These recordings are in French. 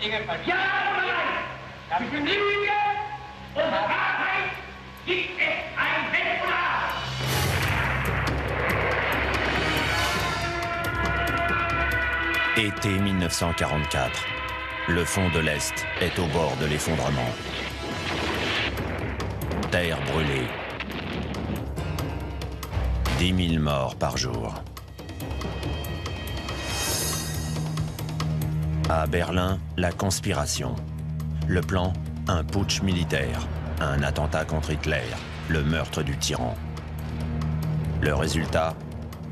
Dinge passieren. Ja oder nein? Zwischen Lüge und Wahrheit gibt es ein Wettbewerb. Été 1944. Le fond de l'Est est au bord de l'effondrement. Terre brûlée. 10 000 morts par jour. À Berlin, la conspiration. Le plan, un putsch militaire, un attentat contre Hitler, le meurtre du tyran. Le résultat,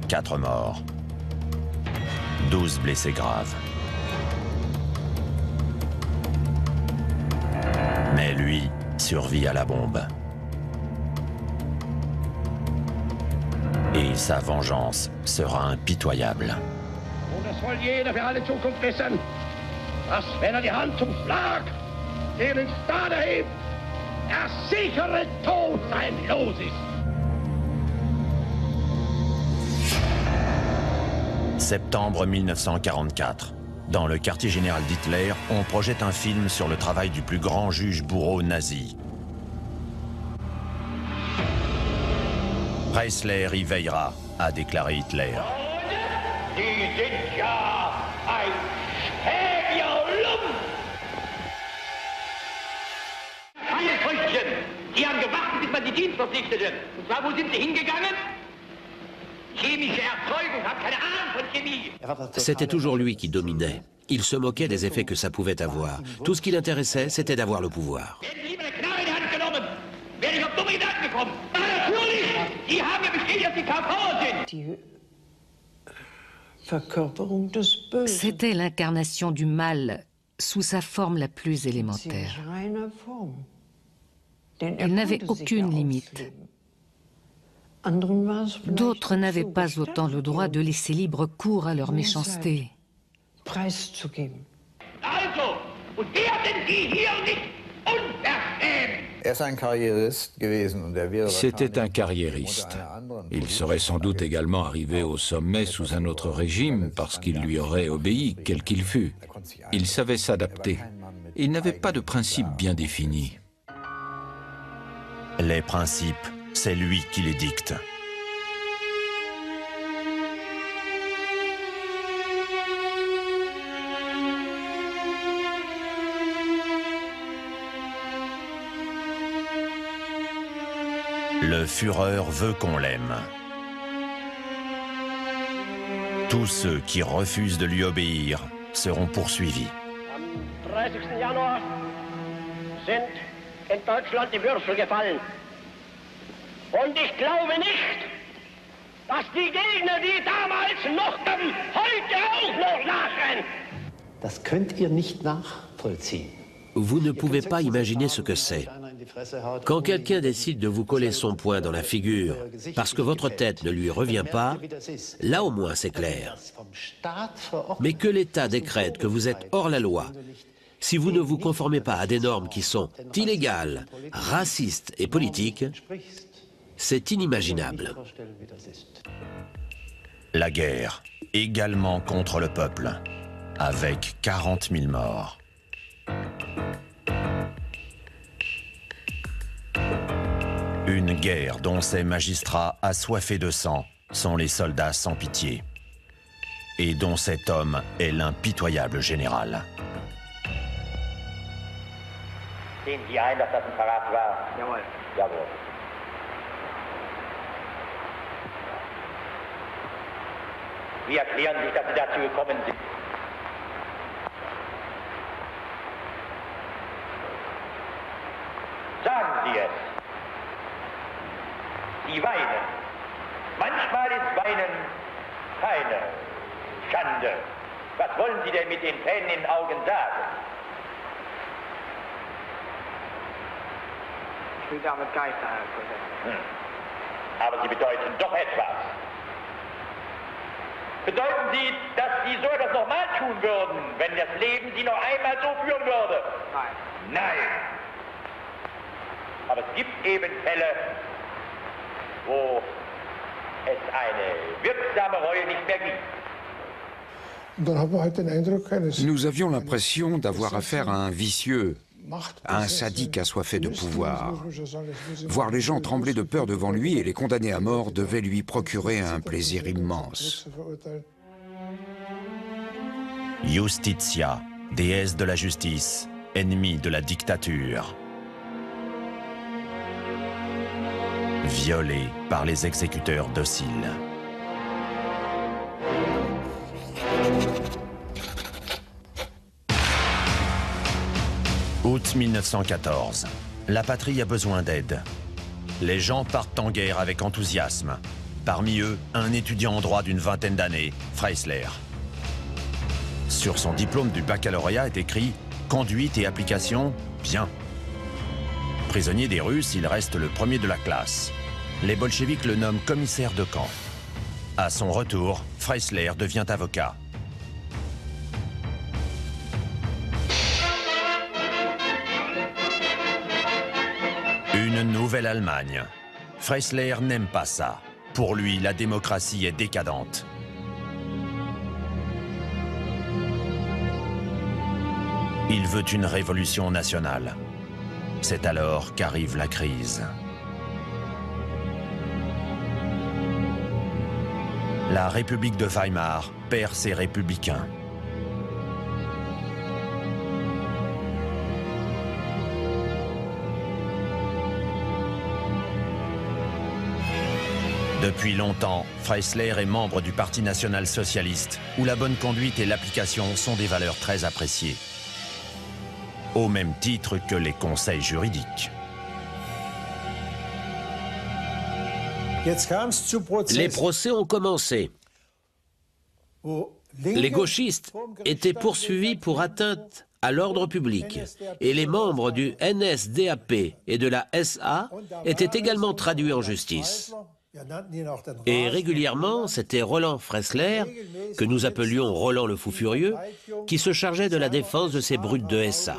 4 morts. 12 blessés graves. Mais lui survit à la bombe. Et sa vengeance sera impitoyable. Und es soll jeder für alle Zukunft wissen, dass wenn die Hand zum Schlag, den Stade hebt, der sichere Tod sein Los ist. Septembre 1944. Dans le quartier général d'Hitler, on projette un film sur le travail du plus grand juge bourreau nazi. Pressler y veillera, a déclaré Hitler. Die sind ja ein Schäbierlump! Meine Früchtchen, die haben gewartet, bis man die Dienst verpflichtete. Und zwar, wo sind sie hingegangen? Chemische Erzeugung, hat keine Ahnung von Chemie. C'était toujours lui qui dominait. Il se moquait des effets que ça pouvait avoir. Tout ce qui l'intéressait, c'était d'avoir le pouvoir. Hätten Sie lieber eine Knarre in die Hand genommen, wäre ich auf dumme Gedanken gekommen. Aber natürlich, die haben ja bestätigt, dass die KV sind. C'était l'incarnation du mal sous sa forme la plus élémentaire. Il n'avait aucune limite. D'autres n'avaient pas autant le droit de laisser libre cours à leur méchanceté. Also, und werden die hier nicht unverschämt? C'était un carriériste. Il serait sans doute également arrivé au sommet sous un autre régime parce qu'il lui aurait obéi, quel qu'il fût. Il savait s'adapter. Il n'avait pas de principes bien définis. Les principes, c'est lui qui les dicte. Le Führer veut qu'on l'aime. Tous ceux qui refusent de lui obéir seront poursuivis. Am 30. Januar sind in Deutschland die Würfel gefallen. Und ich glaube nicht, dass die Gegner, die damals mochten, heute auch noch lachen. Das könnt ihr nicht nachvollziehen. Vous ne pouvez pas imaginer ce que c'est. Quand quelqu'un décide de vous coller son poing dans la figure parce que votre tête ne lui revient pas, là au moins c'est clair. Mais que l'État décrète que vous êtes hors la loi, si vous ne vous conformez pas à des normes qui sont illégales, racistes et politiques, c'est inimaginable. La guerre, également contre le peuple, avec 40 000 morts. Une guerre dont ces magistrats assoiffés de sang sont les soldats sans pitié. Et dont cet homme est l'impitoyable général. Sehen Sie ein, dass das ein Verrat war? Jawohl. Jawohl. Wie erklären Sie sich, dass Sie dazu gekommen sind? Sagen Sie es. Sie weinen. Manchmal ist Weinen keine Schande. Was wollen Sie denn mit den Tränen in den Augen sagen? Ich will damit Geister, Herr Präsident. Aber sie bedeuten doch etwas. Bedeuten sie, dass sie so etwas nochmal tun würden, wenn das Leben sie noch einmal so führen würde? Nein. Nein. Aber es gibt eben Fälle, wo es eine wirksame Reue nicht mehr gibt. Nous avions l'impression d'avoir affaire à un vicieux, à un sadique assoiffé de pouvoir. Voir les gens trembler de peur devant lui et les condamner à mort devait lui procurer un plaisir immense. Justitia, déesse de la justice, ennemie de la dictature. Violée par les exécuteurs dociles. Août 1914. La patrie a besoin d'aide. Les gens partent en guerre avec enthousiasme. Parmi eux, un étudiant en droit d'une vingtaine d'années, Freisler. Sur son diplôme du baccalauréat est écrit « Conduite et application, bien ». Prisonnier des Russes, il reste le premier de la classe. Les bolcheviks le nomment commissaire de camp. À son retour, Freisler devient avocat. Une nouvelle Allemagne. Freisler n'aime pas ça. Pour lui, la démocratie est décadente. Il veut une révolution nationale. C'est alors qu'arrive la crise. La République de Weimar perd ses républicains. Depuis longtemps, Freisler est membre du Parti national-socialiste, où la bonne conduite et l'application sont des valeurs très appréciées. Au même titre que les conseils juridiques. Les procès ont commencé. Les gauchistes étaient poursuivis pour atteinte à l'ordre public et les membres du NSDAP et de la SA étaient également traduits en justice. Et régulièrement, c'était Roland Freisler, que nous appelions Roland le Fou Furieux, qui se chargeait de la défense de ces brutes de SA.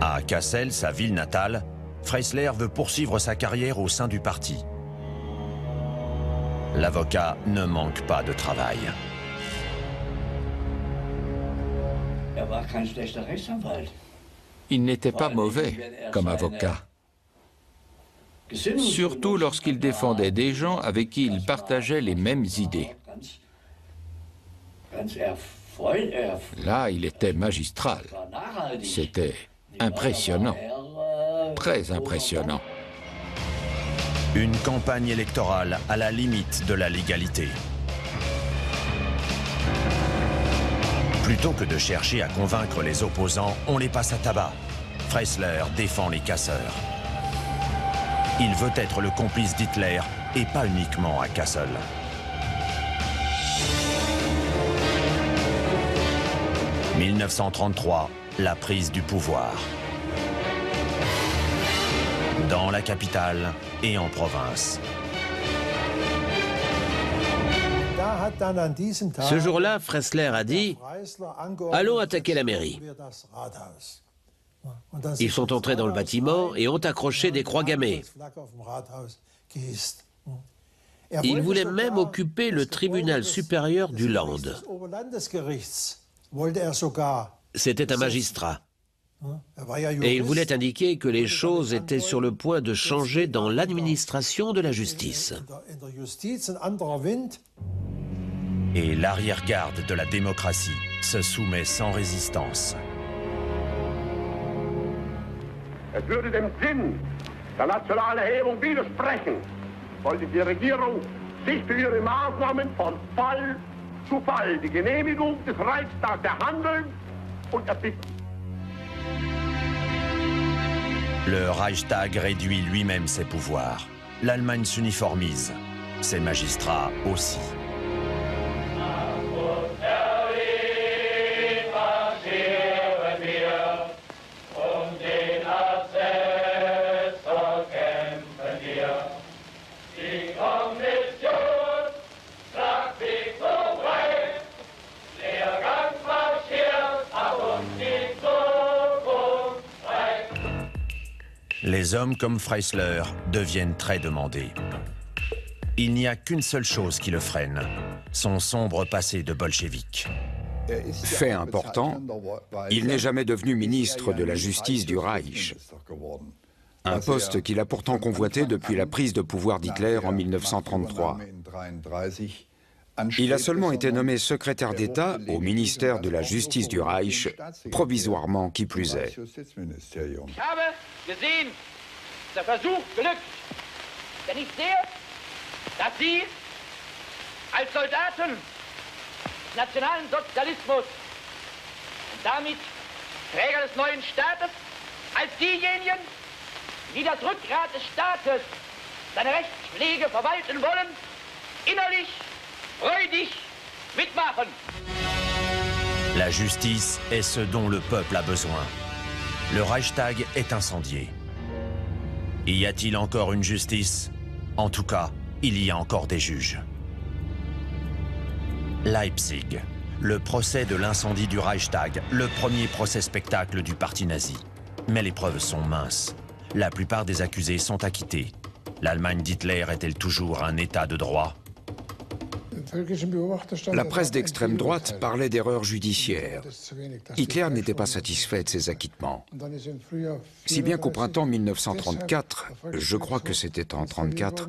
À Kassel, sa ville natale, Freisler veut poursuivre sa carrière au sein du parti. L'avocat ne manque pas de travail. Il n'était pas mauvais comme avocat. Surtout lorsqu'il défendait des gens avec qui il partageait les mêmes idées. Là, il était magistral. C'était impressionnant, très impressionnant. Une campagne électorale à la limite de la légalité. Plutôt que de chercher à convaincre les opposants, on les passe à tabac. Freisler défend les casseurs. Il veut être le complice d'Hitler et pas uniquement à Kassel. « 1933, la prise du pouvoir. Dans la capitale et en province. Ce jour-là, Freisler a dit « Allons attaquer la mairie ». Ils sont entrés dans le bâtiment et ont accroché des croix gammées. Ils voulaient même occuper le tribunal supérieur du Land. C'était un magistrat. Et il voulait indiquer que les choses étaient sur le point de changer dans l'administration de la justice. Et l'arrière-garde de la démocratie se soumet sans résistance. Es würde dem Sinn der nationalen Erhebung widersprechen, wollte die Regierung sich für ihre Maßnahmen von Fall zu Fall die Genehmigung des Reichstags erhandeln und erbitten. Le Reichstag réduit lui-même ses pouvoirs. L'Allemagne s'uniformise. Ses magistrats aussi. Les hommes comme Freisler deviennent très demandés. Il n'y a qu'une seule chose qui le freine, son sombre passé de bolchevique. Fait important, il n'est jamais devenu ministre de la Justice du Reich. Un poste qu'il a pourtant convoité depuis la prise de pouvoir d'Hitler en 1933. Il a seulement été nommé secrétaire d'État au ministère de la Justice du Reich, provisoirement qui plus est. Ich habe gesehen, der Versuch glückt. Denn ich sehe, dass Sie als Soldaten des nationalen Sozialismus und damit Träger des neuen Staates, als diejenigen, die das Rückgrat des Staates, seine Rechtspflege verwalten wollen, innerlich freudig mitmachen. La justice est ce dont le peuple a besoin. Le Reichstag est incendié. Y a-t-il encore une justice? En tout cas, il y a encore des juges. Leipzig, le procès de l'incendie du Reichstag, le premier procès spectacle du parti nazi. Mais les preuves sont minces. La plupart des accusés sont acquittés. L'Allemagne d'Hitler est-elle toujours un état de droit? La presse d'extrême droite parlait d'erreurs judiciaires. Hitler n'était pas satisfait de ses acquittements. Si bien qu'au printemps 1934, je crois que c'était en 1934,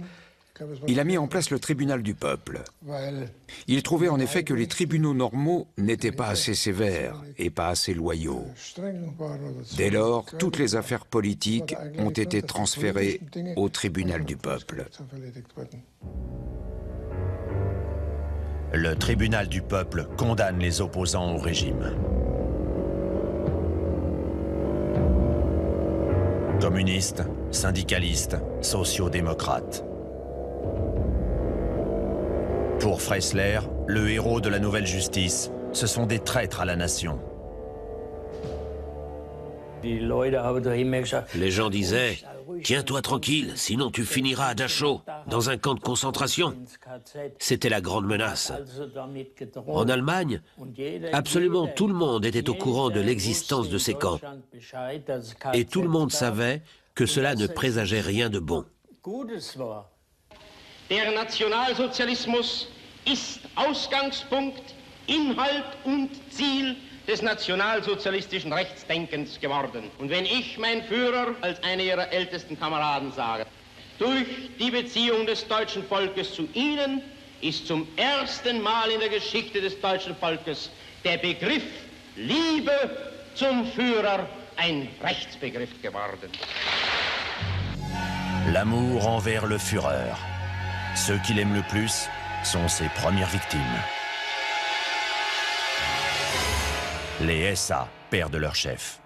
il a mis en place le tribunal du peuple. Il trouvait en effet que les tribunaux normaux n'étaient pas assez sévères et pas assez loyaux. Dès lors, toutes les affaires politiques ont été transférées au tribunal du peuple. Le tribunal du peuple condamne les opposants au régime. Communistes, syndicalistes, sociaux-démocrates. Pour Freisler, le héros de la nouvelle justice, ce sont des traîtres à la nation. Les gens disaient « Tiens-toi tranquille, sinon tu finiras à Dachau, dans un camp de concentration ». C'était la grande menace. En Allemagne, absolument tout le monde était au courant de l'existence de ces camps. Et tout le monde savait que cela ne présageait rien de bon. Der Nationalsozialismus ist Ausgangspunkt, Inhalt und Ziel des nationalsozialistischen Rechtsdenkens geworden. Und wenn ich, mein Führer, als einer Ihrer ältesten Kameraden sage, durch die Beziehung des deutschen Volkes zu Ihnen ist zum ersten Mal in der Geschichte des deutschen Volkes der Begriff Liebe zum Führer ein Rechtsbegriff geworden. L'amour envers le Führer. Ceux qu'il aime le plus sont ses premières victimes. Les SA perdent leur chef.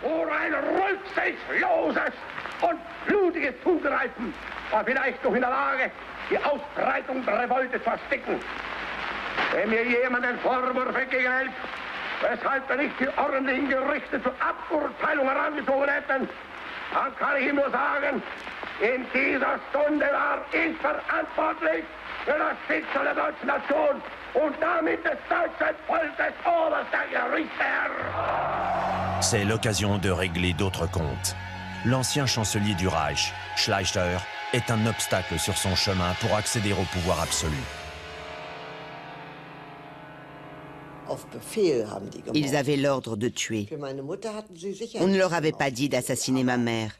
Vor ein rücksichtsloses und blutiges Zugreifen war vielleicht noch in der Lage, die Ausbreitung der Revolte zu ersticken. Wenn mir jemand einen Vorwurf entgegenhält, weshalb wir nicht die ordentlichen Gerichte zur Aburteilung herangezogen hätten, dann kann ich ihm nur sagen, in dieser Stunde war ich verantwortlich für das Schicksal der deutschen Nation und damit des deutschen Volkes oberster Gerichtsherr. C'est l'occasion de régler d'autres comptes. L'ancien chancelier du Reich, Schleicher, est un obstacle sur son chemin pour accéder au pouvoir absolu. Ils avaient l'ordre de tuer. On ne leur avait pas dit d'assassiner ma mère.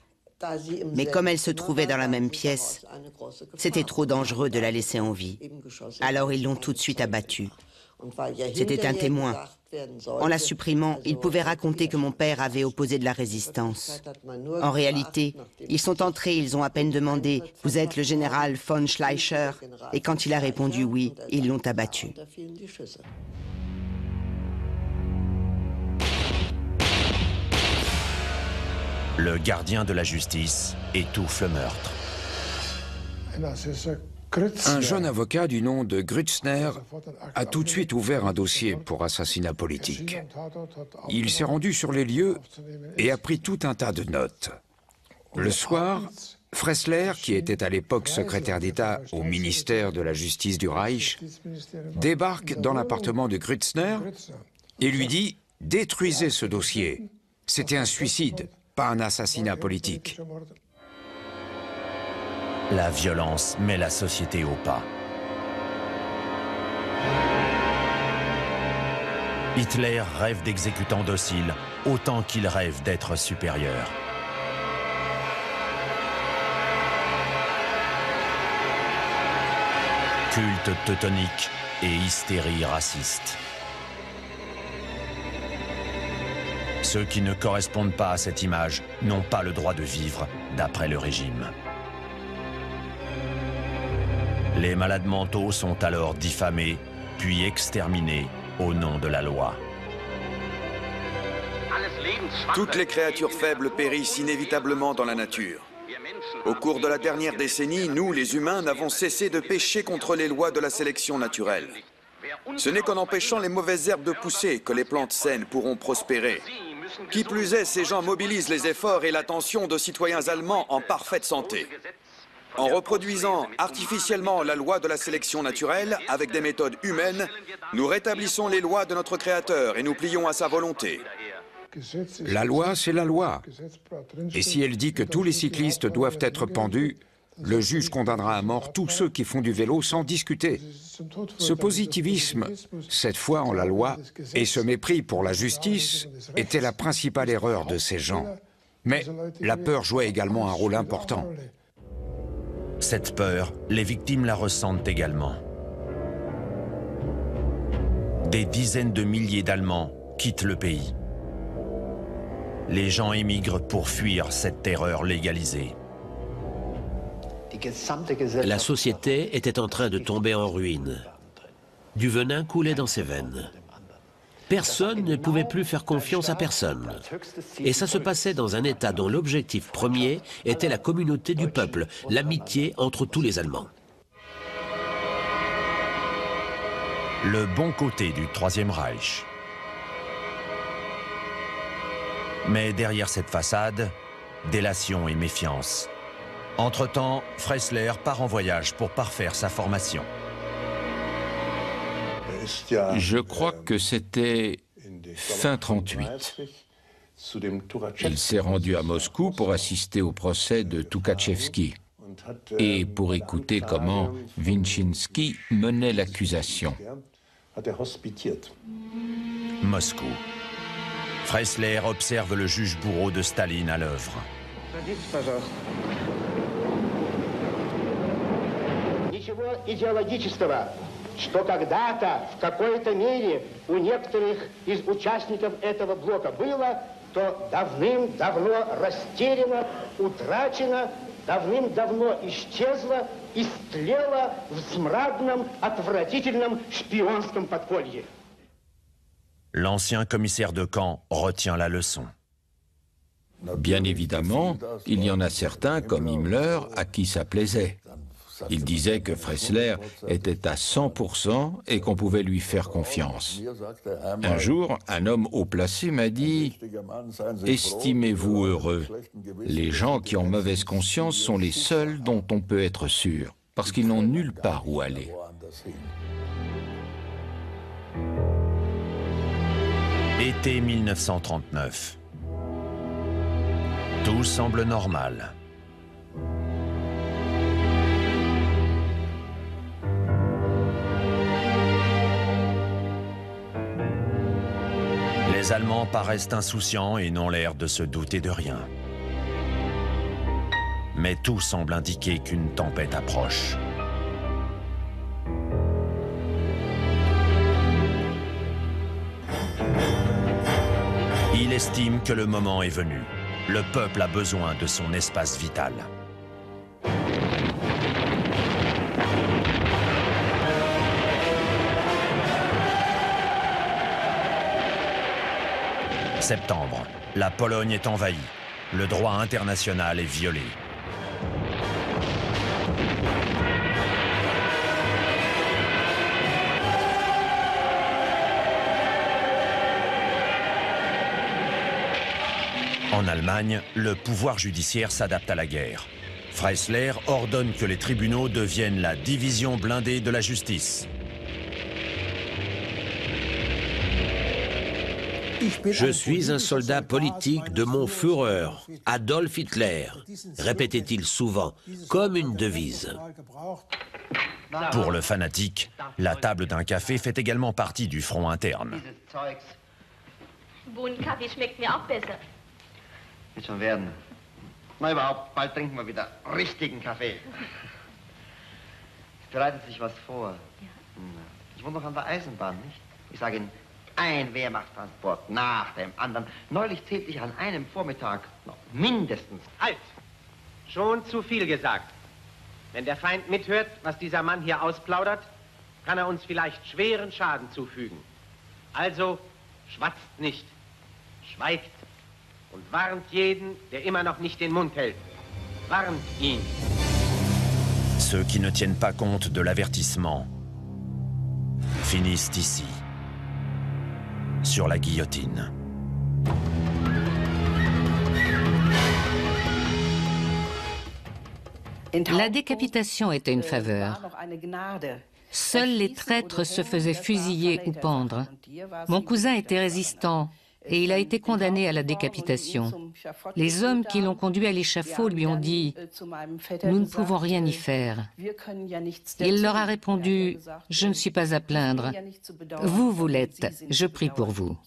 Mais comme elle se trouvait dans la même pièce, c'était trop dangereux de la laisser en vie. Alors ils l'ont tout de suite abattue. C'était un témoin. En la supprimant, ils pouvaient raconter que mon père avait opposé de la résistance. En réalité, ils sont entrés, ils ont à peine demandé « Vous êtes le général von Schleicher ?» Et quand il a répondu « Oui », ils l'ont abattu. Le gardien de la justice étouffe le meurtre. Un jeune avocat du nom de Grützner a tout de suite ouvert un dossier pour assassinat politique. Il s'est rendu sur les lieux et a pris tout un tas de notes. Le soir, Freisler, qui était à l'époque secrétaire d'État au ministère de la Justice du Reich, débarque dans l'appartement de Grützner et lui dit « Détruisez ce dossier. C'était un suicide, pas un assassinat politique. » La violence met la société au pas. Hitler rêve d'exécutants dociles autant qu'il rêve d'être supérieur. Culte teutonique et hystérie raciste. Ceux qui ne correspondent pas à cette image n'ont pas le droit de vivre, d'après le régime. Les malades mentaux sont alors diffamés, puis exterminés au nom de la loi. Toutes les créatures faibles périssent inévitablement dans la nature. Au cours de la dernière décennie, nous, les humains, n'avons cessé de pécher contre les lois de la sélection naturelle. Ce n'est qu'en empêchant les mauvaises herbes de pousser que les plantes saines pourront prospérer. Qui plus est, ces gens mobilisent les efforts et l'attention de citoyens allemands en parfaite santé. En reproduisant artificiellement la loi de la sélection naturelle avec des méthodes humaines, nous rétablissons les lois de notre Créateur et nous plions à sa volonté. La loi, c'est la loi. Et si elle dit que tous les cyclistes doivent être pendus, le juge condamnera à mort tous ceux qui font du vélo sans discuter. Ce positivisme, cette foi en la loi, et ce mépris pour la justice étaient la principale erreur de ces gens. Mais la peur jouait également un rôle important. Cette peur, les victimes la ressentent également. Des dizaines de milliers d'Allemands quittent le pays. Les gens émigrent pour fuir cette terreur légalisée. La société était en train de tomber en ruine. Du venin coulait dans ses veines. Personne ne pouvait plus faire confiance à personne. Et ça se passait dans un État dont l'objectif premier était la communauté du peuple, l'amitié entre tous les Allemands. Le bon côté du Troisième Reich. Mais derrière cette façade, délation et méfiance. Entre-temps, Freissler part en voyage pour parfaire sa formation. Je crois que c'était fin 1938. Il s'est rendu à Moscou pour assister au procès de Toukhatchevski et pour écouter comment Vinshinsky menait l'accusation. Moscou. Freissler observe le juge bourreau de Staline à l'œuvre. Ничего идеологического, что когда-то в какой-то мере у некоторых из участников этого блока было, то давным-давно растеряно, утрачено, давным-давно исчезло, истлело в смрадном, отвратительном шпионском подполье. L'ancien commissaire de camp retient la leçon. Bien évidemment, il y en a certains, comme Himmler, à qui ça plaisait. Il disait que Freissler était à 100% et qu'on pouvait lui faire confiance. Un jour, un homme haut placé m'a dit « Estimez-vous heureux. Les gens qui ont mauvaise conscience sont les seuls dont on peut être sûr, parce qu'ils n'ont nulle part où aller. » Été 1939. Tout semble normal. Les Allemands paraissent insouciants et n'ont l'air de se douter de rien. Mais tout semble indiquer qu'une tempête approche. Il estime que le moment est venu. Le peuple a besoin de son espace vital. Septembre, la Pologne est envahie. Le droit international est violé. En Allemagne, le pouvoir judiciaire s'adapte à la guerre. Freissler ordonne que les tribunaux deviennent la division blindée de la justice. Je suis un soldat politique de mon Führer, Adolf Hitler, répétait-il souvent, comme une devise. Pour le fanatique, la table d'un café fait également partie du front interne. Bohnenkaffee schmeckt mir auch besser. Wird schon werden. Na überhaupt, bald trinken wir wieder richtigen Kaffee. Es bereitet sich was vor. Ja. Ich wohne noch an der Eisenbahn, nicht? Ich sage Ihnen, ein Wehrmachtstransport nach dem anderen. Neulich zählte ich an einem Vormittag noch mindestens. Halt! Schon zu viel gesagt. Wenn der Feind mithört, was dieser Mann hier ausplaudert, kann er uns vielleicht schweren Schaden zufügen. Also schwatzt nicht, schweigt und warnt jeden, der immer noch nicht den Mund hält. Warnt ihn. Ceux qui ne tiennent pas compte de l'avertissement finissent ici, sur la guillotine. La décapitation était une faveur. Seuls les traîtres se faisaient fusiller ou pendre. Mon cousin était résistant et il a été condamné à la décapitation. Les hommes qui l'ont conduit à l'échafaud lui ont dit « Nous ne pouvons rien y faire ». Il leur a répondu « Je ne suis pas à plaindre. Vous, vous l'êtes. Je prie pour vous ».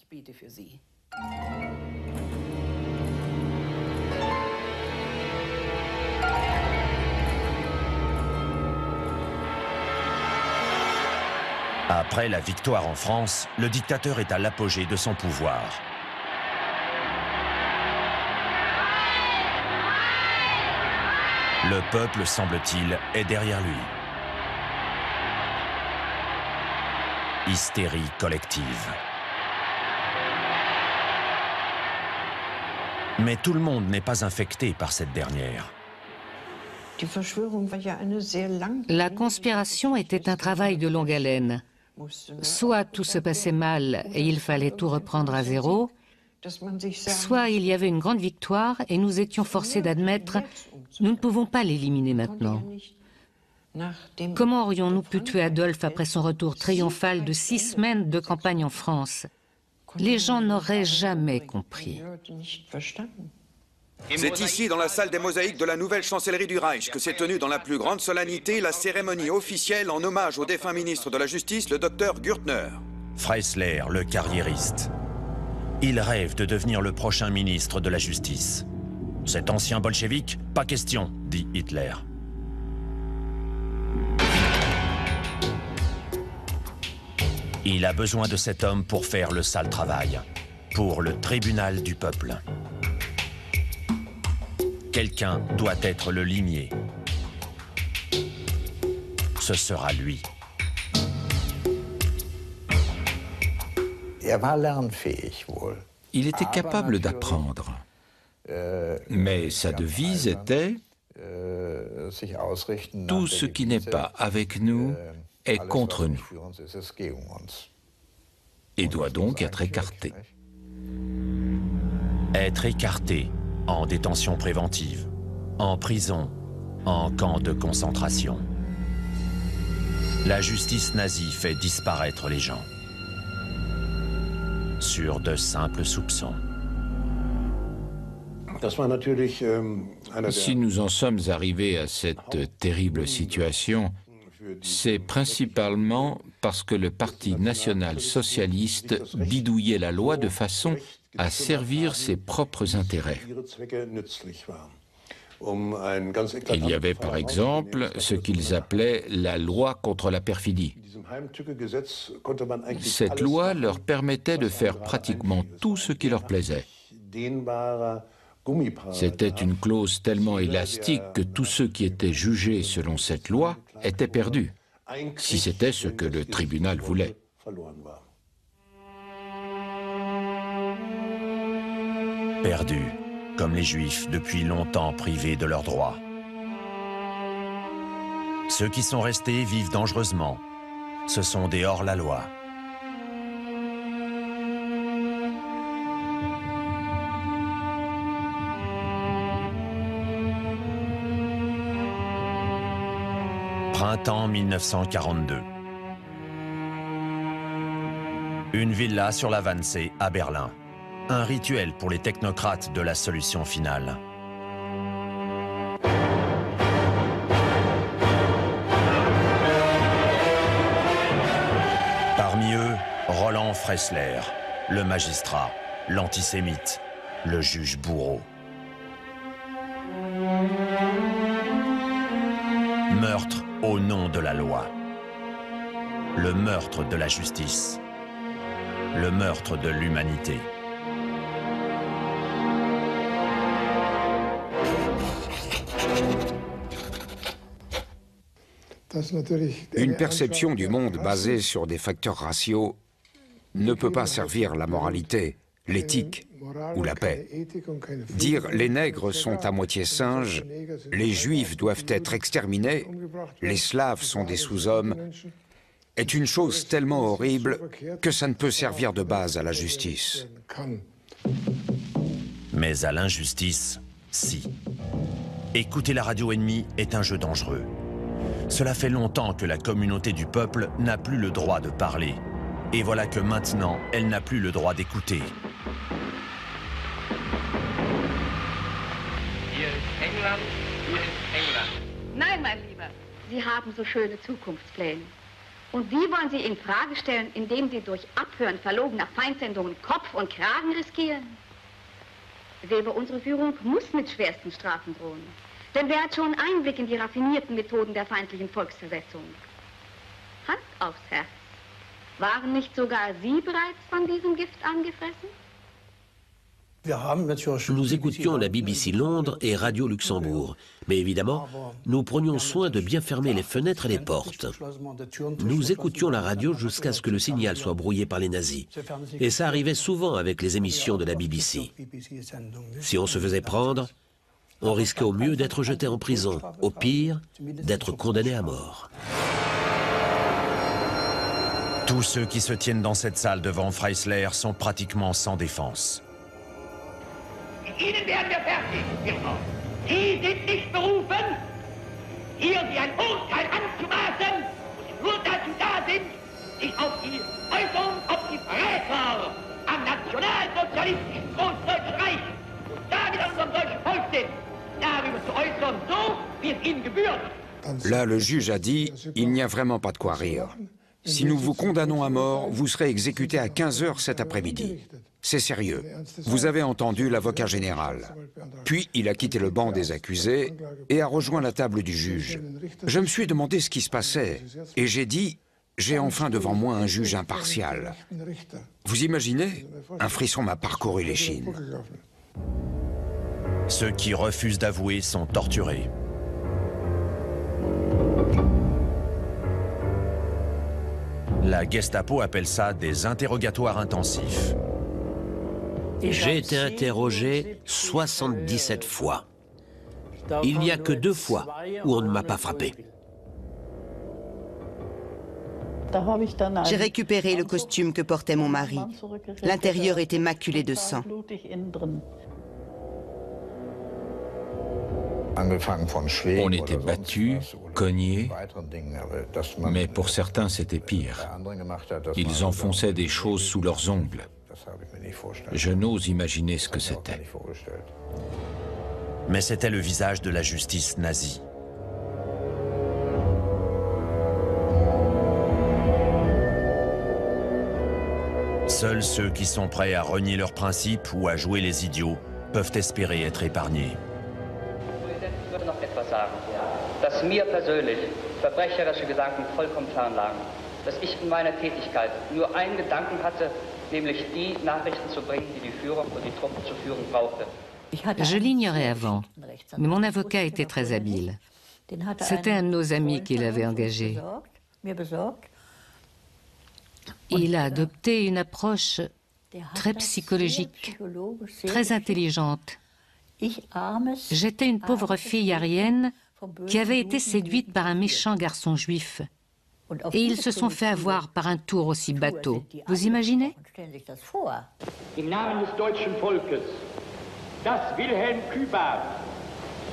Après la victoire en France, le dictateur est à l'apogée de son pouvoir. Le peuple, semble-t-il, est derrière lui. Hystérie collective. Mais tout le monde n'est pas infecté par cette dernière. La conspiration était un travail de longue haleine. Soit tout se passait mal et il fallait tout reprendre à zéro, soit il y avait une grande victoire et nous étions forcés d'admettre « nous ne pouvons pas l'éliminer maintenant ». Comment aurions-nous pu tuer Adolphe après son retour triomphal de 6 semaines de campagne en France? Les gens n'auraient jamais compris. C'est ici, dans la salle des mosaïques de la nouvelle chancellerie du Reich, que s'est tenue dans la plus grande solennité la cérémonie officielle en hommage au défunt ministre de la Justice, le docteur Gürtner. Freisler, le carriériste. Il rêve de devenir le prochain ministre de la Justice. Cet ancien bolchevique, pas question, dit Hitler. Il a besoin de cet homme pour faire le sale travail, pour le tribunal du peuple. Quelqu'un doit être le limier. Ce sera lui. Il était capable d'apprendre, mais sa devise était « Tout ce qui n'est pas avec nous est contre nous » et doit donc être écarté. Être écarté en détention préventive, en prison, en camp de concentration. La justice nazie fait disparaître les gens sur de simples soupçons. Si nous en sommes arrivés à cette terrible situation, c'est principalement parce que le Parti national-socialiste bidouillait la loi de façon à servir ses propres intérêts. Il y avait par exemple ce qu'ils appelaient la loi contre la perfidie. Cette loi leur permettait de faire pratiquement tout ce qui leur plaisait. C'était une clause tellement élastique que tous ceux qui étaient jugés selon cette loi étaient perdus, si c'était ce que le tribunal voulait. Perdus, comme les Juifs, depuis longtemps privés de leurs droits. Ceux qui sont restés vivent dangereusement. Ce sont des hors-la-loi. Printemps 1942. Une villa sur la Wannsee à Berlin. un rituel pour les technocrates de la solution finale. Parmi eux, Roland Freisler, le magistrat, l'antisémite, le juge bourreau. Meurtre au nom de la loi. Le meurtre de la justice. Le meurtre de l'humanité. Une perception du monde basée sur des facteurs raciaux ne peut pas servir la moralité, l'éthique ou la paix. Dire « les nègres sont à moitié singes »,« les juifs doivent être exterminés »,« les slaves sont des sous-hommes » est une chose tellement horrible que ça ne peut servir de base à la justice. Mais à l'injustice, si. Écouter la radio ennemie est un jeu dangereux. Cela fait longtemps que la communauté du peuple n'a plus le droit de parler. Et voilà que maintenant, elle n'a plus le droit d'écouter. Hier ist England, hier ist England. Nein, mein Lieber, Sie haben so schöne Zukunftspläne. Und die wollen Sie in Frage stellen, indem Sie durch Abhören verlogener Feindsendungen Kopf und Kragen riskieren? Weber, unsere Führung muss mit schwersten Strafen drohen. Denn wer hat schon Einblick in die raffinierten Methoden der feindlichen Volksversetzung? Hand aufs Herz. Waren nicht sogar Sie bereits von diesem Gift angefressen? Nous écoutions la BBC Londres et Radio Luxembourg, mais évidemment, nous prenions soin de bien fermer les fenêtres et les portes. Nous écoutions la radio jusqu'à ce que le signal soit brouillé par les nazis. Et ça arrivait souvent avec les émissions de la BBC. Si on se faisait prendre, on risquait au mieux d'être jeté en prison, au pire, d'être condamné à mort. Tous ceux qui se tiennent dans cette salle devant Freisler sont pratiquement sans défense. Ihnen werden wir fertig, Firma. Sie sind nicht berufen, hier Sie ein Urteil anzumaßen, wo Sie nur dazu da sind, sich auf die Äußerung, auf die Verräter am nationalsozialistischen Großdeutschen Reich und damit an unserem deutschen Volk sind, darüber zu äußern, so wie es Ihnen gebührt. Là, le juge a dit, il n'y a vraiment pas de quoi rire. Si nous vous condamnons à mort, vous serez exécuté à 15 h cet après-midi. C'est sérieux. Vous avez entendu l'avocat général. Puis il a quitté le banc des accusés et a rejoint la table du juge. Je me suis demandé ce qui se passait et j'ai dit, j'ai enfin devant moi un juge impartial. Vous imaginez? Un frisson m'a parcouru l'échine. Ceux qui refusent d'avouer sont torturés. La Gestapo appelle ça des interrogatoires intensifs. J'ai été interrogé 77 fois. Il n'y a que 2 fois où on ne m'a pas frappé. J'ai récupéré le costume que portait mon mari. L'intérieur était maculé de sang. On était battus, cognés, mais pour certains c'était pire. Ils enfonçaient des choses sous leurs ongles. Je n'ose imaginer ce que c'était. Mais c'était le visage de la justice nazie. Seuls ceux qui sont prêts à renier leurs principes ou à jouer les idiots peuvent espérer être épargnés. Ich würde noch etwas sagen, dass mir persönlich verbrecherische Gedanken vollkommen fern lagen. Dass ich in meiner Tätigkeit nur einen Gedanken hatte, nämlich die Nachrichten zu bringen, die die Führung und die Truppen zur Führung brauchte. Je l'ignorais avant, mais mon avocat était très habile. C'était un de nos amis qui l'avait engagé. Il a adopté une approche très psychologique, très intelligente. J'étais une pauvre fille aryenne qui avait été séduite par un méchant garçon juif. Et ils se sont fait avoir par un tour aussi bateau. Vous imaginez? Im Namen des deutschen Volkes, das Wilhelm Kübab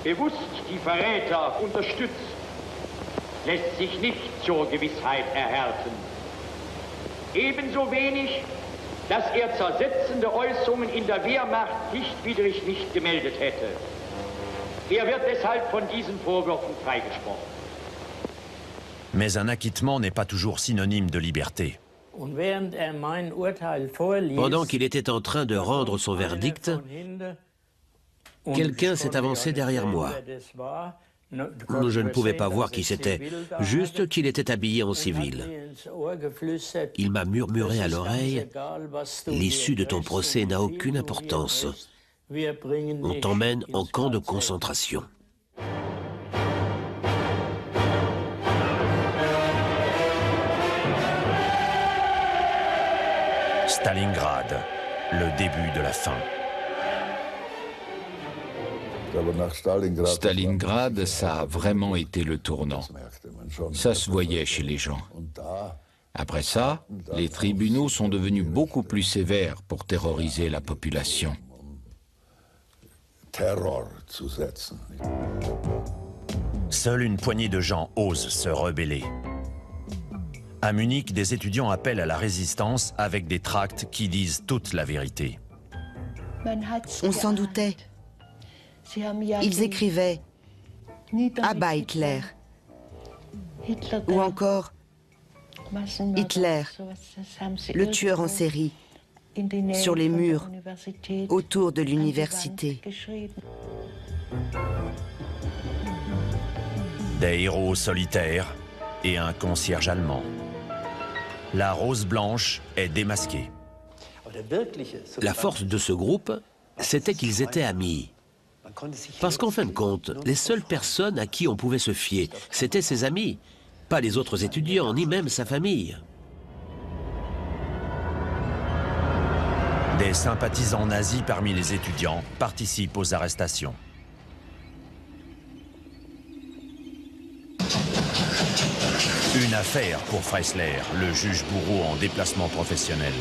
bewusst die Verräter unterstützt, lässt sich nicht zur Gewissheit erhärten. Ebenso wenig dass zersetzende Äußerungen in der Wehrmacht pflichtwidrig nicht gemeldet hätte. Er wird deshalb von diesen Vorwürfen freigesprochen. Mais un acquittement n'est pas toujours synonyme de liberté. Pendant qu'il était en train de rendre son verdict, quelqu'un s'est avancé derrière moi. Je ne pouvais pas voir qui c'était, juste qu'il était habillé en civil. Il m'a murmuré à l'oreille, « L'issue de ton procès n'a aucune importance. On t'emmène en camp de concentration. » Stalingrad, le début de la fin. Stalingrad, ça a vraiment été le tournant. Ça se voyait chez les gens. Après ça, les tribunaux sont devenus beaucoup plus sévères pour terroriser la population. Seule une poignée de gens osent se rebeller. À Munich, des étudiants appellent à la résistance avec des tracts qui disent toute la vérité. On s'en doutait. Ils écrivaient « Abat Hitler » ou encore « Hitler, le tueur en série » sur les murs autour de l'université. Des héros solitaires et un concierge allemand. La Rose Blanche est démasquée. La force de ce groupe, c'était qu'ils étaient amis. Parce qu'en fin de compte, les seules personnes à qui on pouvait se fier, c'étaient ses amis, pas les autres étudiants, ni même sa famille. Des sympathisants nazis parmi les étudiants participent aux arrestations. Une affaire pour Freissler, le juge bourreau en déplacement professionnel.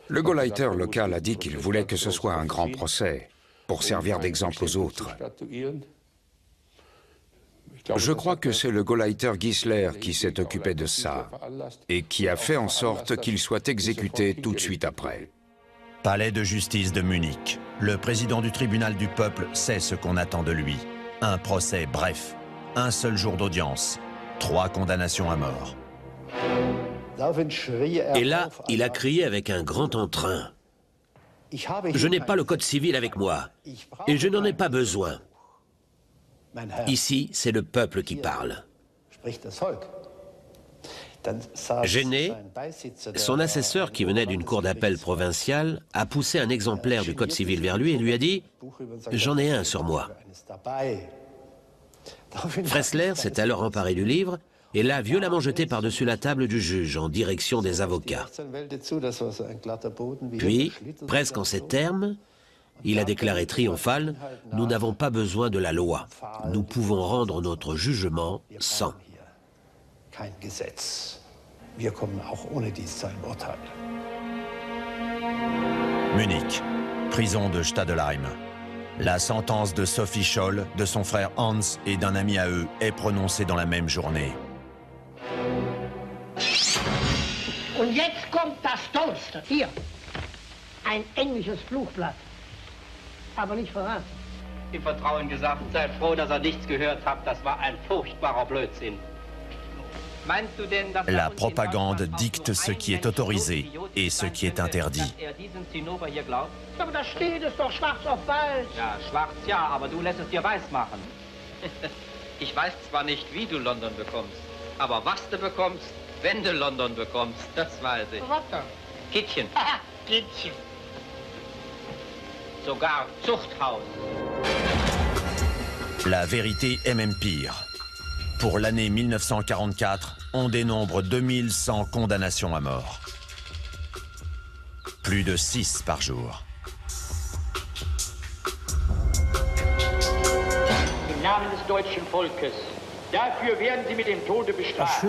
Le Gauleiter local a dit qu'il voulait que ce soit un grand procès, pour servir d'exemple aux autres. Je crois que c'est le Gauleiter Gisler qui s'est occupé de ça, et qui a fait en sorte qu'il soit exécuté tout de suite après. Palais de justice de Munich. Le président du tribunal du peuple sait ce qu'on attend de lui. Un procès bref, un seul jour d'audience, 3 condamnations à mort. Et là, il a crié avec un grand entrain. « Je n'ai pas le code civil avec moi, et je n'en ai pas besoin. Ici, c'est le peuple qui parle. » Gêné, son assesseur, qui venait d'une cour d'appel provinciale, a poussé un exemplaire du code civil vers lui et lui a dit « J'en ai un sur moi ». Freissler s'est alors emparé du livre et l'a violemment jeté par-dessus la table du juge en direction des avocats. Puis, presque en ces termes, il a déclaré triomphal « Nous n'avons pas besoin de la loi. Nous pouvons rendre notre jugement sans. » Munich, prison de Stadelheim. La sentence de Sophie Scholl, de son frère Hans et d'un ami à eux est prononcée dans la même journée. Und jetzt kommt das Tollste. Hier, ein englisches Fluchblatt. Aber nicht verraten. Im Vertrauen gesagt, seid froh, dass ihr nichts gehört habt. Das war ein furchtbarer Blödsinn. La propagande dicte ce qui est autorisé et ce qui est interdit. Aber da steht es doch schwarz auf weiß. Ja, schwarz ja, aber du lässt es dir weiß machen. Ich weiß zwar nicht, wie du London bekommst, aber was du bekommst, wenn du London bekommst, das weiß ich. Was dann? Kittchen. Kittchen. Sogar Zuchthaus. La vérité est même pire. Pour l'année 1944, on dénombre 2100 condamnations à mort. Plus de 6 par jour. Im Namen des deutschen Volkes, dafür werden Sie mit dem Tode bestraft.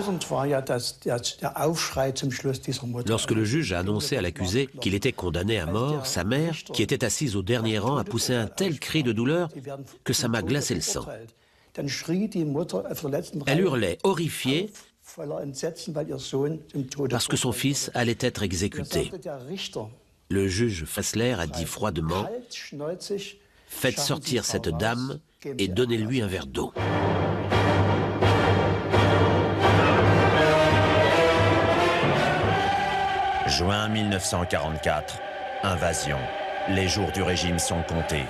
Lorsque le juge a annoncé à l'accusé qu'il était condamné à mort, sa mère, qui était assise au dernier rang, a poussé un tel cri de douleur que ça m'a glacé le sang. Elle hurlait, horrifiée, parce que son fils allait être exécuté. Le juge Fessler a dit froidement « Faites sortir cette dame et donnez-lui un verre d'eau. » Juin 1944, invasion. Les jours du régime sont comptés.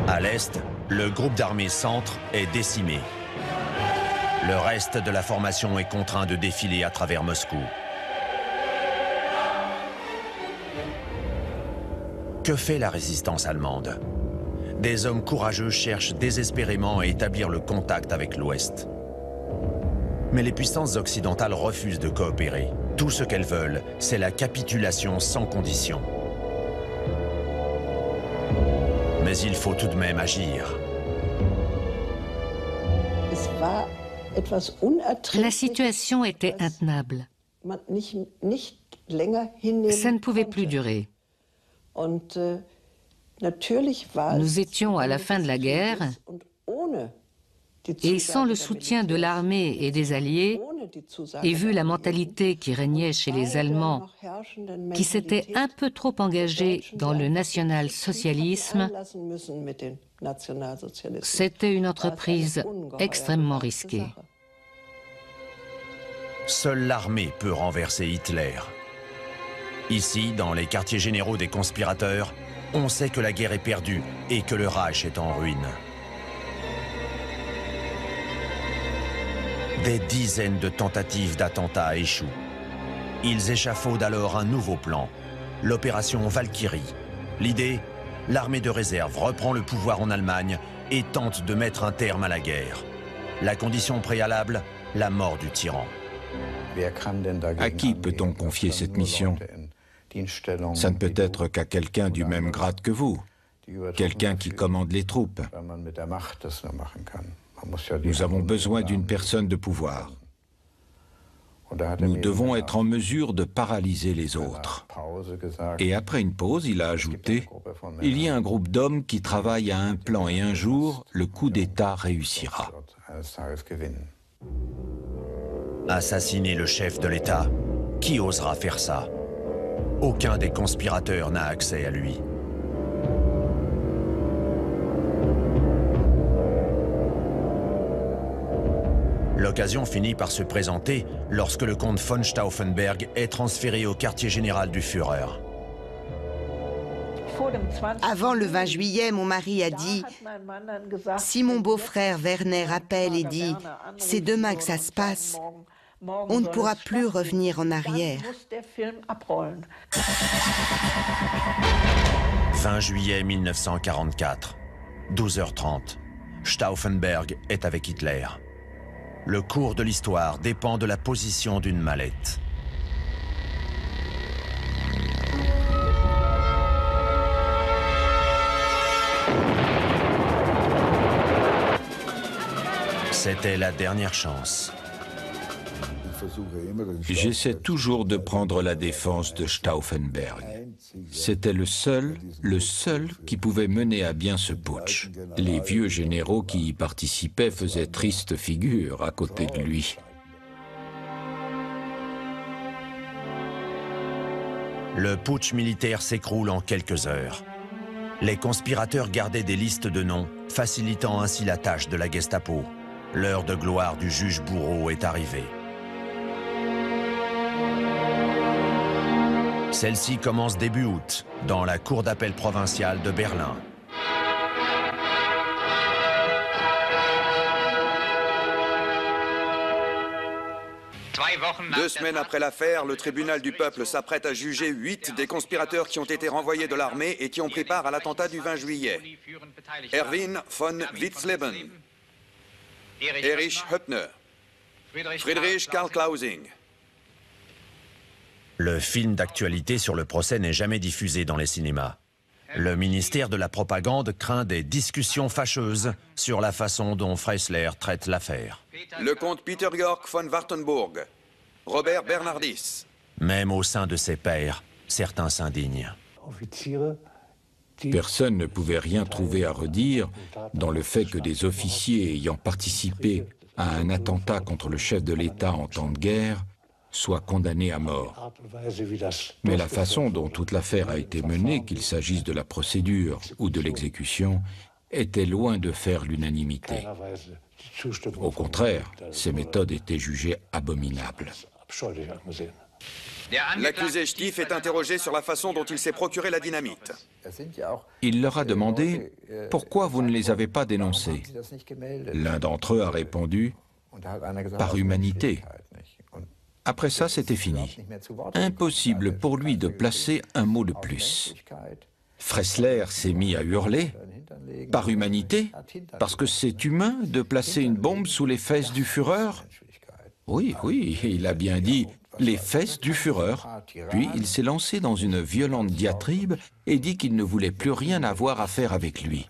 À l'est, le groupe d'armée Centre est décimé. Le reste de la formation est contraint de défiler à travers Moscou. Que fait la résistance allemande? Des hommes courageux cherchent désespérément à établir le contact avec l'Ouest. Mais les puissances occidentales refusent de coopérer. Tout ce qu'elles veulent, c'est la capitulation sans condition. Mais il faut tout de même agir. La situation était intenable. Ça ne pouvait plus durer. Nous étions à la fin de la guerre et sans le soutien de l'armée et des Alliés, et vu la mentalité qui régnait chez les Allemands, qui s'étaient un peu trop engagés dans le national-socialisme, c'était une entreprise extrêmement risquée. Seule l'armée peut renverser Hitler. Ici, dans les quartiers généraux des conspirateurs, on sait que la guerre est perdue et que le Reich est en ruine. Des dizaines de tentatives d'attentats échouent. Ils échafaudent alors un nouveau plan, l'opération Valkyrie. L'idée, l'armée de réserve reprend le pouvoir en Allemagne et tente de mettre un terme à la guerre. La condition préalable, la mort du tyran. À qui peut-on confier cette mission? Ça ne peut être qu'à quelqu'un du même grade que vous, quelqu'un qui commande les troupes. Nous avons besoin d'une personne de pouvoir. Nous devons être en mesure de paralyser les autres. Et après une pause, il a ajouté, « Il y a un groupe d'hommes qui travaillent à un plan et un jour, le coup d'État réussira. » Assassiner le chef de l'État, qui osera faire ça? Aucun des conspirateurs n'a accès à lui. L'occasion finit par se présenter lorsque le comte von Stauffenberg est transféré au quartier général du Führer. Avant le 20 juillet, mon mari a dit « Si mon beau-frère Werner appelle et dit « C'est demain que ça se passe », on ne pourra plus revenir en arrière. » 20 juillet 1944, 12h30. Stauffenberg est avec Hitler. Le cours de l'histoire dépend de la position d'une mallette. C'était la dernière chance. J'essaie toujours de prendre la défense de Stauffenberg. C'était le seul qui pouvait mener à bien ce putsch. Les vieux généraux qui y participaient faisaient triste figure à côté de lui. Le putsch militaire s'écroule en quelques heures. Les conspirateurs gardaient des listes de noms, facilitant ainsi la tâche de la Gestapo. L'heure de gloire du juge bourreau est arrivée. Celle-ci commence début août, dans la cour d'appel provinciale de Berlin. Deux semaines après l'affaire, le tribunal du peuple s'apprête à juger 8 des conspirateurs qui ont été renvoyés de l'armée et qui ont pris part à l'attentat du 20 juillet. Erwin von Witzleben, Erich Höppner, Friedrich Karl Klausing. Le film d'actualité sur le procès n'est jamais diffusé dans les cinémas. Le ministère de la Propagande craint des discussions fâcheuses sur la façon dont Freisler traite l'affaire. Le comte Peter Georg von Wartenburg, Robert Bernardis. Même au sein de ses pairs, certains s'indignent. Personne ne pouvait rien trouver à redire dans le fait que des officiers ayant participé à un attentat contre le chef de l'État en temps de guerre soient condamnés à mort. Mais la façon dont toute l'affaire a été menée, qu'il s'agisse de la procédure ou de l'exécution, était loin de faire l'unanimité. Au contraire, ces méthodes étaient jugées abominables. L'accusé Stief est interrogé sur la façon dont il s'est procuré la dynamite. Il leur a demandé « Pourquoi vous ne les avez pas dénoncés ?» L'un d'entre eux a répondu « Par humanité ». Après ça, c'était fini. Impossible pour lui de placer un mot de plus. Fressler s'est mis à hurler « Par humanité ? Parce que c'est humain de placer une bombe sous les fesses du Führer ?» Oui, oui, il a bien dit « les fesses du Führer ». Puis il s'est lancé dans une violente diatribe et dit qu'il ne voulait plus rien avoir à faire avec lui.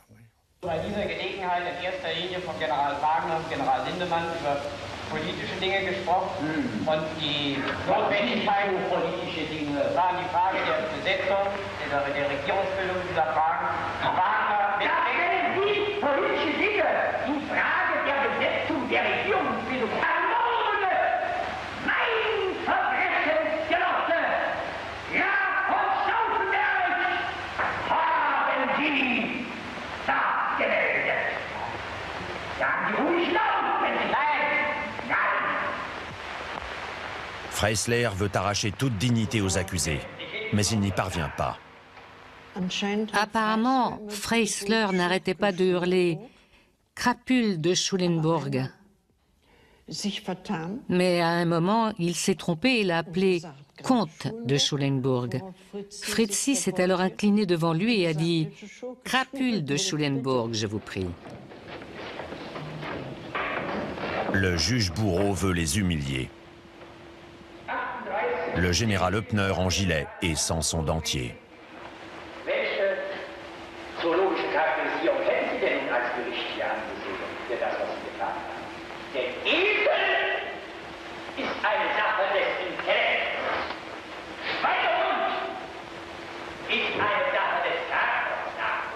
Politische Dinge gesprochen und die Notwendigkeit politische Dinge waren die Frage der Besetzung, der Regierungsbildung dieser Fragen. Sagen Sie politische Dinge, die Frage der Besetzung der Regierungsbildung. Ermorde mein Verbrechensgenosse, Graf von Stauffenberg, haben Sie das gemeldet. Sagen Sie ruhig laut, wenn Sie Fressler veut arracher toute dignité aux accusés, mais il n'y parvient pas. Apparemment, Fressler n'arrêtait pas de hurler « Crapule de Schulenburg ». Mais à un moment, il s'est trompé et l'a appelé « Comte de Schulenburg ». Fritzi s'est alors incliné devant lui et a dit « Crapule de Schulenburg, je vous prie ». Le juge bourreau veut les humilier. Le général Höppner en gilet et sans son dentier. Welche zoologische Charakterisierung hätten Sie denn nun als Gericht hier angesehen für das, was Sie getan haben? Der Esel ist eine Sache des Intellekts. Schweinemund ist eine Sache des Charakters.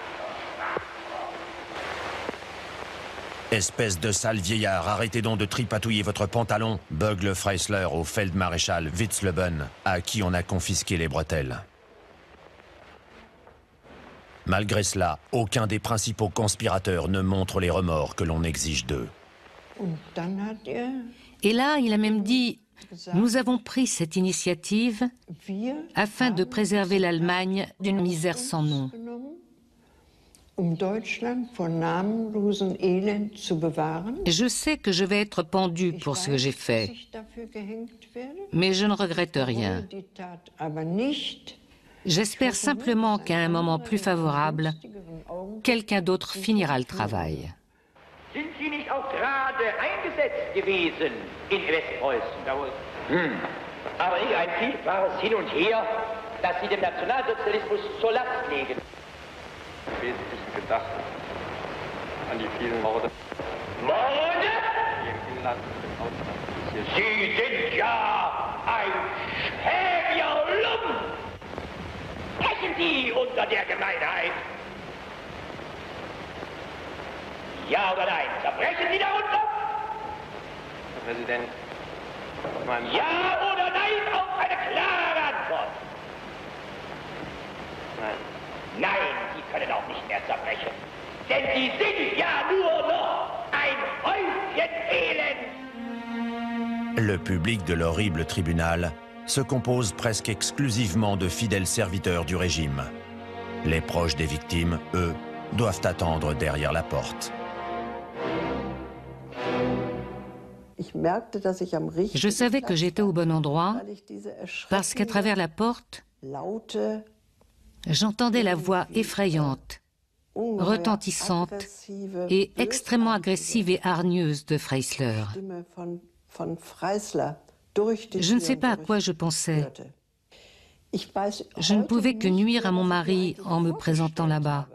Espèce de sale vieillard, arrêtez donc de tripatouiller votre pantalon, bugle Fressler au feldmaréchal Witzleben, à qui on a confisqué les bretelles. Malgré cela, aucun des principaux conspirateurs ne montre les remords que l'on exige d'eux. Et là, il a même dit « Nous avons pris cette initiative afin de préserver l'Allemagne d'une misère sans nom. » Je sais que je vais être pendu pour ce que j'ai fait, mais je ne regrette rien. J'espère simplement qu'à un moment plus favorable, quelqu'un d'autre finira le travail. Sind Sie nicht auch gerade eingesetzt gewesen in Westpreußen? Jawohl. Aber nicht ein vielfaches Hin und Her, das Sie dem Nationalsozialismus zur Last legen. Wesentlichen gedacht an die vielen Morde. Morde? Die im Inland Sie sind ja ein schäbiger Lump! Brechen Sie unter der Gemeinheit! Ja oder nein? Zerbrechen Sie darunter? Herr Präsident, ja oder nein auf eine klare Antwort? Nein. Nein, Sie können auch nicht mehr zerbrechen. Denn Sie sind ja nur noch ein Häufchen Elend. Le public de l'horrible tribunal se compose presque exclusivement de fidèles serviteurs du régime. Les proches des victimes, eux, doivent attendre derrière la porte. Je savais que j'étais au bon endroit parce qu'à travers la porte, j'entendais la voix effrayante, retentissante et extrêmement agressive et hargneuse de Fressler. Je ne sais pas à quoi je pensais. Je ne pouvais que nuire à mon mari en me présentant là-bas.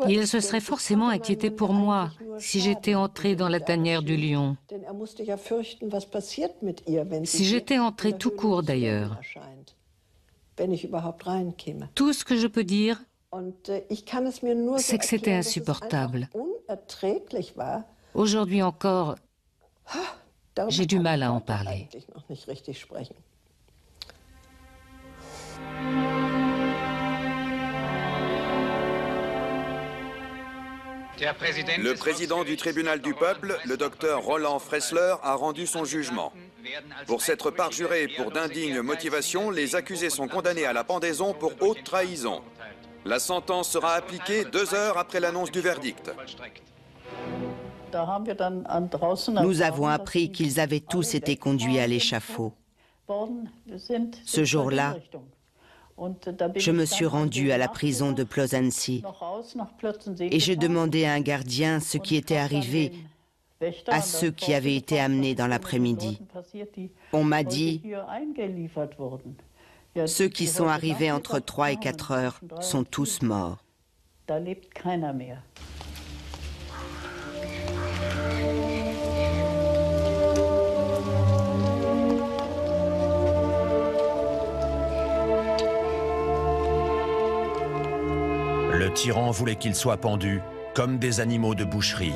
Il se serait forcément inquiété pour moi si j'étais entrée dans la tanière du lion. Si j'étais entrée tout court d'ailleurs. Tout ce que je peux dire, c'est que c'était insupportable. Aujourd'hui encore, j'ai du mal à en parler. Le président du tribunal du peuple, le docteur Roland Freissler, a rendu son jugement. Pour s'être parjuré pour d'indignes motivations, les accusés sont condamnés à la pendaison pour haute trahison. La sentence sera appliquée 2 heures après l'annonce du verdict. Nous avons appris qu'ils avaient tous été conduits à l'échafaud. Ce jour-là, je me suis rendue à la prison de Plötzensee et j'ai demandé à un gardien ce qui était arrivé à ceux qui avaient été amenés dans l'après-midi. On m'a dit, ceux qui sont arrivés entre 3 et 4 heures sont tous morts. Le tyran voulait qu'ils soient pendus comme des animaux de boucherie.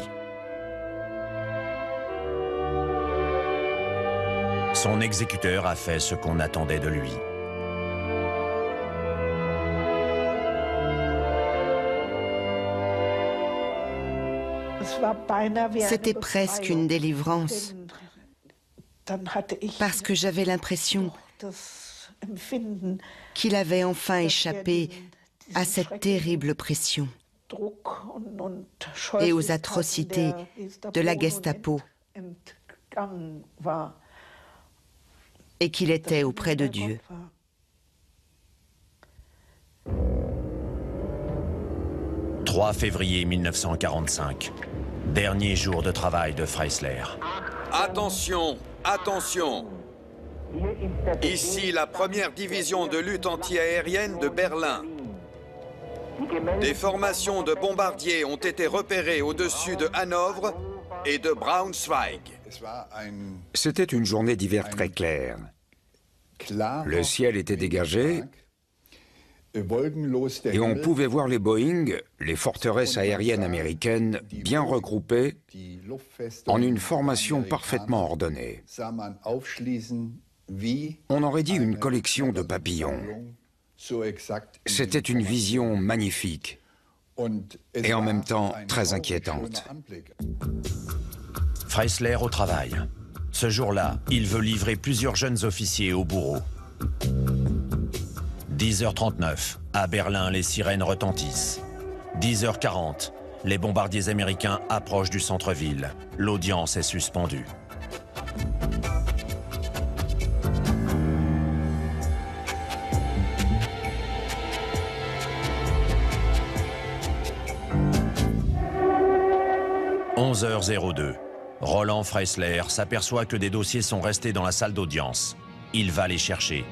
Son exécuteur a fait ce qu'on attendait de lui. C'était presque une délivrance, parce que j'avais l'impression qu'il avait enfin échappé à cette terrible pression et aux atrocités de la Gestapo, et qu'il était auprès de Dieu. « 3 février 1945, dernier jour de travail de Freissler. Attention, attention! Ici, la première division de lutte anti-aérienne de Berlin. Des formations de bombardiers ont été repérées au-dessus de Hanovre et de Braunschweig. C'était une journée d'hiver très claire. Le ciel était dégagé et on pouvait voir les Boeing, les forteresses aériennes américaines, bien regroupées en une formation parfaitement ordonnée. On aurait dit une collection de papillons. C'était une vision magnifique et en même temps très inquiétante. Freissler au travail. Ce jour-là, il veut livrer plusieurs jeunes officiers au bourreau. 10h39, à Berlin, les sirènes retentissent. 10h40, les bombardiers américains approchent du centre-ville. L'audience est suspendue. « 11h02. Roland Freissler s'aperçoit que des dossiers sont restés dans la salle d'audience. Il va les chercher.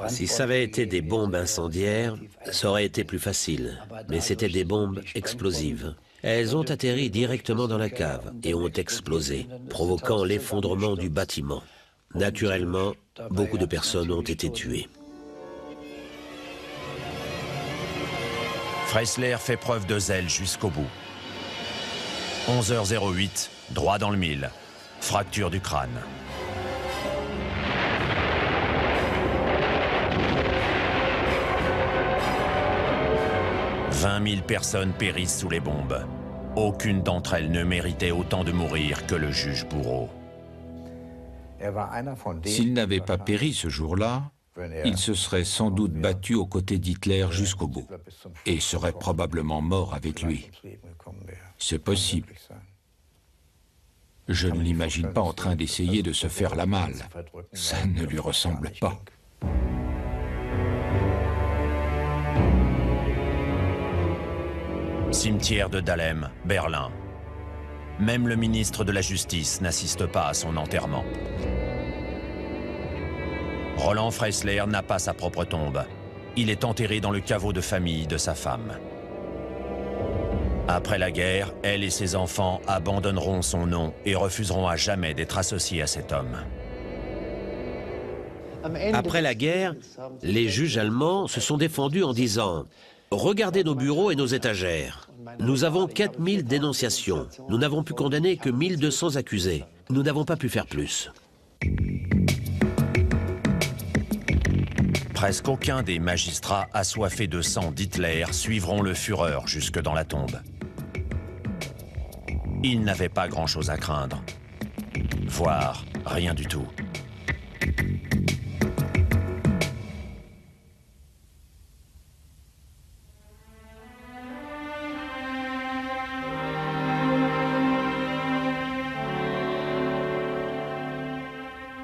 Si ça avait été des bombes incendiaires, ça aurait été plus facile. Mais c'était des bombes explosives. Elles ont atterri directement dans la cave et ont explosé, provoquant l'effondrement du bâtiment. Naturellement, beaucoup de personnes ont été tuées. Freissler fait preuve de zèle jusqu'au bout. 11h08, droit dans le mille. Fracture du crâne. « 20 000 personnes périssent sous les bombes. Aucune d'entre elles ne méritait autant de mourir que le juge bourreau. » S'il n'avait pas péri ce jour-là, il se serait sans doute battu aux côtés d'Hitler jusqu'au bout et serait probablement mort avec lui. C'est possible. Je ne l'imagine pas en train d'essayer de se faire la malle. Ça ne lui ressemble pas. Cimetière de Dahlem, Berlin. Même le ministre de la Justice n'assiste pas à son enterrement. Roland Freissler n'a pas sa propre tombe. Il est enterré dans le caveau de famille de sa femme. Après la guerre, elle et ses enfants abandonneront son nom et refuseront à jamais d'être associés à cet homme. Après la guerre, les juges allemands se sont défendus en disant « Regardez nos bureaux et nos étagères. Nous avons 4000 dénonciations. Nous n'avons pu condamner que 1200 accusés. Nous n'avons pas pu faire plus. » Presque aucun des magistrats assoiffés de sang d'Hitler suivront le Führer jusque dans la tombe. Ils n'avaient pas grand-chose à craindre, voire rien du tout.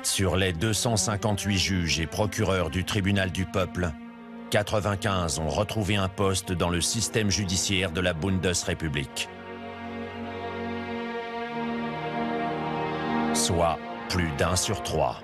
Sur les 258 juges et procureurs du tribunal du peuple, 95 ont retrouvé un poste dans le système judiciaire de la Bundesrepublik. Soit plus d'1 sur 3.